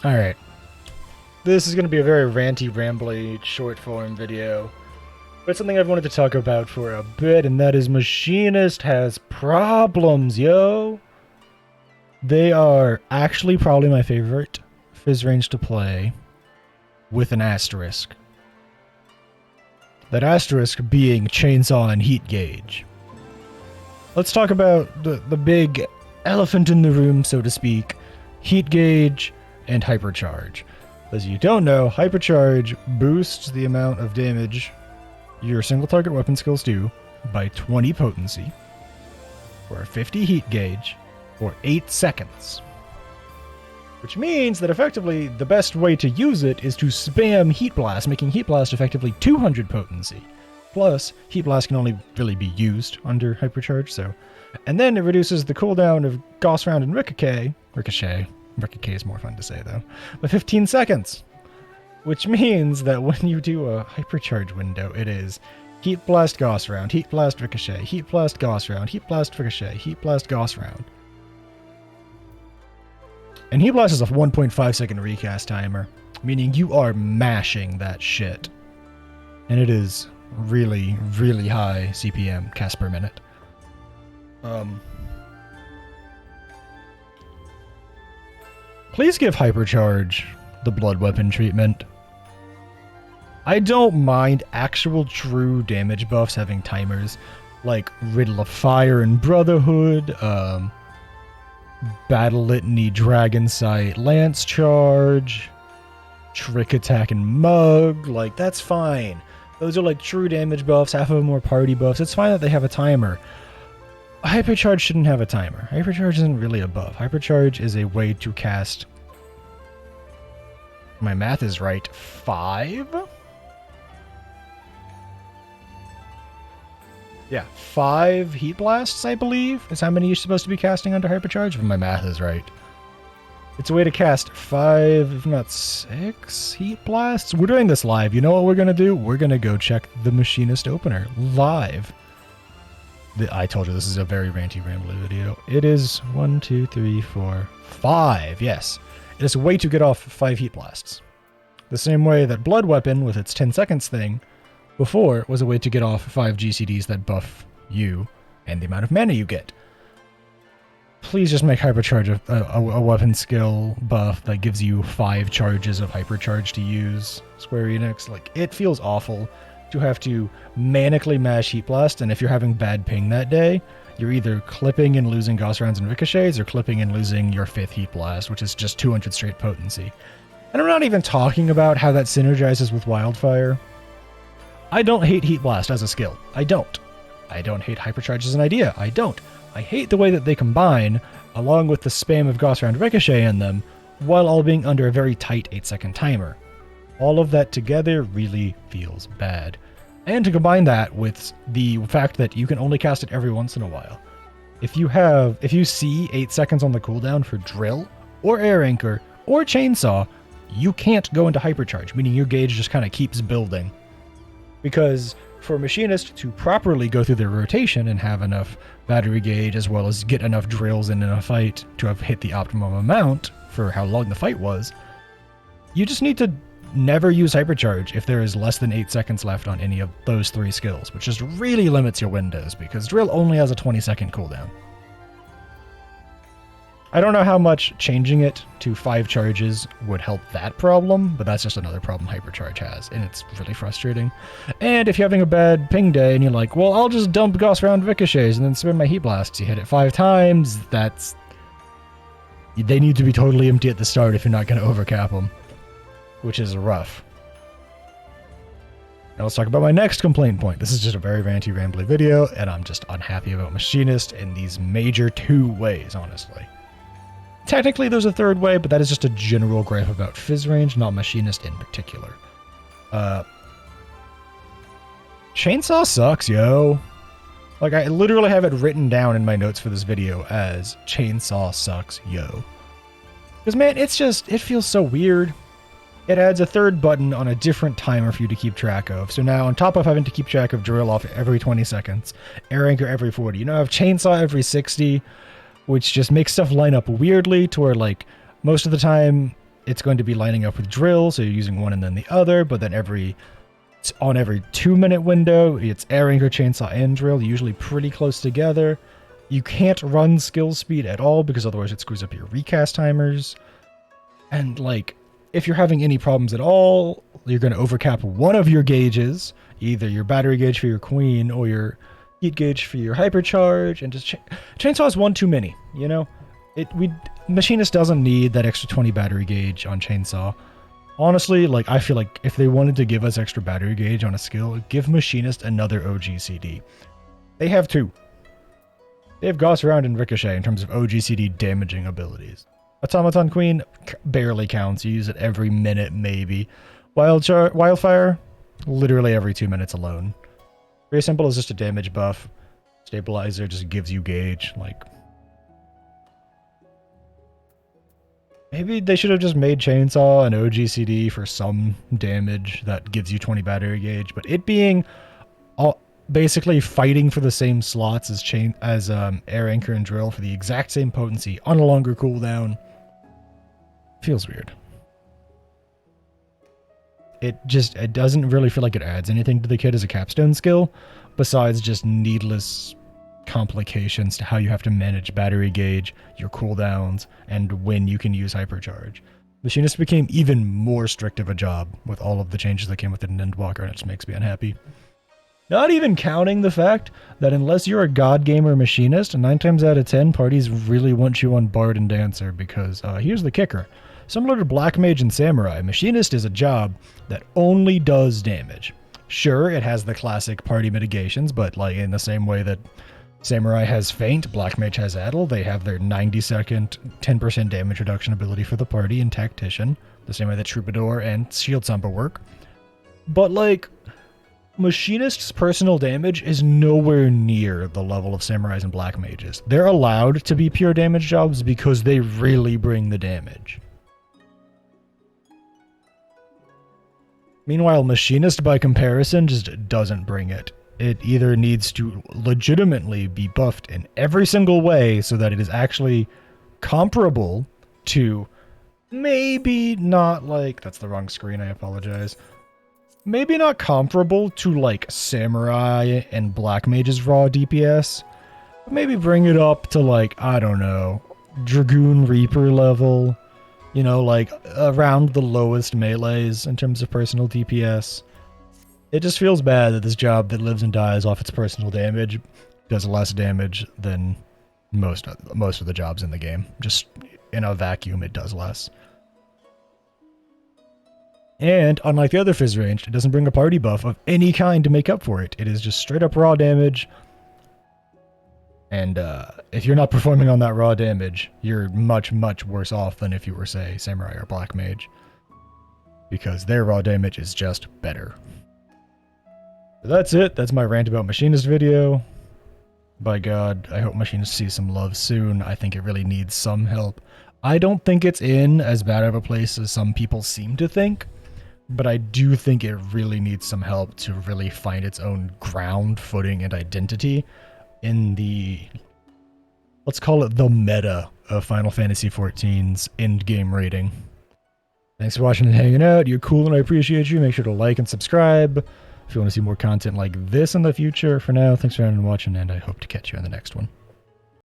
Alright. This is going to be a very ranty, rambly, short-form video. But it's something I've wanted to talk about for a bit, and that is Machinist has problems, yo! They are actually probably my favorite fizz range to play, with an asterisk. That asterisk being Chainsaw and Heat Gauge. Let's talk about the big elephant in the room, so to speak, Heat Gauge and Hypercharge. As you don't know, Hypercharge boosts the amount of damage your single target weapon skills do by 20 potency, for a 50 heat gauge, for 8 seconds. Which means that effectively the best way to use it is to spam Heat Blast, making Heat Blast effectively 200 potency. Plus, Heat Blast can only really be used under Hypercharge, so... And then it reduces the cooldown of Gauss Round and Ricochet. Ricochet is more fun to say, though. By 15 seconds! Which means that when you do a Hypercharge window, it is Heat Blast Gauss Round, Heat Blast Ricochet, Heat Blast Gauss Round, Heat Blast Ricochet, Heat Blast Gauss Round. And Heat Blast is a 1.5 second recast timer, meaning you are mashing that shit. And it is really, really high CPM, cast per minute. Please give Hypercharge the blood weapon treatment. I don't mind actual true damage buffs having timers, like Riddle of Fire and Brotherhood, Battle Litany, Dragon Sight, Lance Charge, Trick Attack and Mug, like, that's fine. Those are like true damage buffs, half of them are party buffs. It's fine that they have a timer. Hypercharge shouldn't have a timer. Hypercharge isn't really a buff. Hypercharge is a way to cast, my math is right, 5? Yeah, 5 Heat Blasts, I believe, is how many you're supposed to be casting under Hypercharge, if my math is right. It's a way to cast 5, if not 6 Heat Blasts. We're doing this live. You know what we're going to do? We're going to go check the Machinist opener live. I told you this is a very ranty, rambly video. It is 1, 2, 3, 4, 5. Yes. It is a way to get off 5 Heat Blasts. The same way that Blood Weapon, with its 10 seconds thing, before was a way to get off 5 GCDs that buff you and the amount of mana you get. Please just make Hypercharge a weapon skill buff that gives you 5 charges of Hypercharge to use, Square Enix. Like, it feels awful to have to manically mash Heat Blast, and if you're having bad ping that day, you're either clipping and losing Gauss Rounds and Ricochets, or clipping and losing your 5th Heat Blast, which is just 200 straight potency. And I'm not even talking about how that synergizes with Wildfire. I don't hate Heat Blast as a skill. I don't. I don't hate Hypercharge as an idea. I don't. I hate the way that they combine, along with the spam of Gauss Round Ricochet in them, while all being under a very tight 8-second timer. All of that together really feels bad. And to combine that with the fact that you can only cast it every once in a while. If you see 8 seconds on the cooldown for Drill, or Air Anchor, or Chainsaw, you can't go into Hypercharge, meaning your gauge just kind of keeps building. Because for a Machinist to properly go through their rotation and have enough battery gauge as well as get enough drills in a fight to have hit the optimum amount for how long the fight was, you just need to never use Hypercharge if there is less than 8 seconds left on any of those 3 skills, which just really limits your windows because Drill only has a 20-second cooldown. I don't know how much changing it to 5 charges would help that problem, but that's just another problem Hypercharge has, and it's really frustrating. And if you're having a bad ping day and you're like, well, I'll just dump Gauss Round Ricochets and then spin my Heat Blasts, you hit it 5 times, they need to be totally empty at the start if you're not going to overcap them, which is rough. Now let's talk about my next complaint point. This is just a very ranty, rambly video, and I'm just unhappy about Machinist in these major 2 ways, honestly. Technically, there's a 3rd way, but that is just a general gripe about fizz range, not Machinist in particular. Chainsaw sucks, yo. Like, I literally have it written down in my notes for this video as Chainsaw sucks, yo. Because, man, it feels so weird. It adds a 3rd button on a different timer for you to keep track of. So now, on top of having to keep track of Drill off every 20 seconds, Air Anchor every 40, you now have Chainsaw every 60, which just makes stuff line up weirdly to where, like, most of the time it's going to be lining up with drill, so you're using one and then the other, but then on every 2-minute window, it's air anchor, chainsaw, and drill, usually pretty close together. You can't run skill speed at all because otherwise it screws up your recast timers. And like, if you're having any problems at all, you're going to overcap one of your gauges, either your battery gauge for your queen or your heat gauge for your hypercharge, and just chainsaw is one too many, you know? Machinist doesn't need that extra 20 battery gauge on chainsaw. Honestly, like, I feel like if they wanted to give us extra battery gauge on a skill, give Machinist another OGCD. They have two. They have Gauss Round and Ricochet in terms of OGCD damaging abilities. Automaton Queen barely counts. You use it every minute, maybe. Wildfire, literally every 2 minutes alone. Very simple, is just a damage buff. Stabilizer just gives you gauge, like... Maybe they should have just made Chainsaw an OGCD for some damage that gives you 20 battery gauge, but it being basically fighting for the same slots as Air Anchor and Drill for the exact same potency on a longer cooldown feels weird. It doesn't really feel like it adds anything to the kit as a capstone skill, besides just needless complications to how you have to manage battery gauge, your cooldowns, and when you can use hypercharge. Machinist became even more strict of a job with all of the changes that came with it in Endwalker, and it just makes me unhappy. Not even counting the fact that unless you're a God Gamer Machinist, 9 times out of 10 parties really want you on Bard and Dancer, because here's the kicker. Similar to Black Mage and Samurai, Machinist is a job that only does damage. Sure, it has the classic party mitigations, but like in the same way that Samurai has Feint, Black Mage has Addle, they have their 90-second 10% damage reduction ability for the party and Tactician, the same way that Troubadour and Shield Samba work. But like, Machinist's personal damage is nowhere near the level of Samurais and Black Mages. They're allowed to be pure damage jobs because they really bring the damage. Meanwhile, Machinist, by comparison, just doesn't bring it. It either needs to legitimately be buffed in every single way so that it is actually comparable to, maybe not like, that's the wrong screen, I apologize. Maybe not comparable to like Samurai and Black Mage's raw DPS, but maybe bring it up to like, I don't know, Dragoon Reaper level, you know, like around the lowest melees in terms of personal DPS. It just feels bad that this job that lives and dies off its personal damage does less damage than most of the jobs in the game. Just in a vacuum, it does less. And unlike the other Fizz ranged, it doesn't bring a party buff of any kind to make up for it. It is just straight up raw damage. And if you're not performing on that raw damage, you're much, much worse off than if you were, say, Samurai or Black Mage. Because their raw damage is just better. So that's it. That's my rant about Machinist video. By God, I hope Machinist sees some love soon. I think it really needs some help. I don't think it's in as bad of a place as some people seem to think. But I do think it really needs some help to really find its own ground, footing, and identity in the, let's call it the meta of Final Fantasy XIV's endgame rating. Thanks for watching and hanging out. You're cool and I appreciate you. Make sure to like and subscribe if you want to see more content like this in the future. For now, thanks for watching and I hope to catch you in the next one.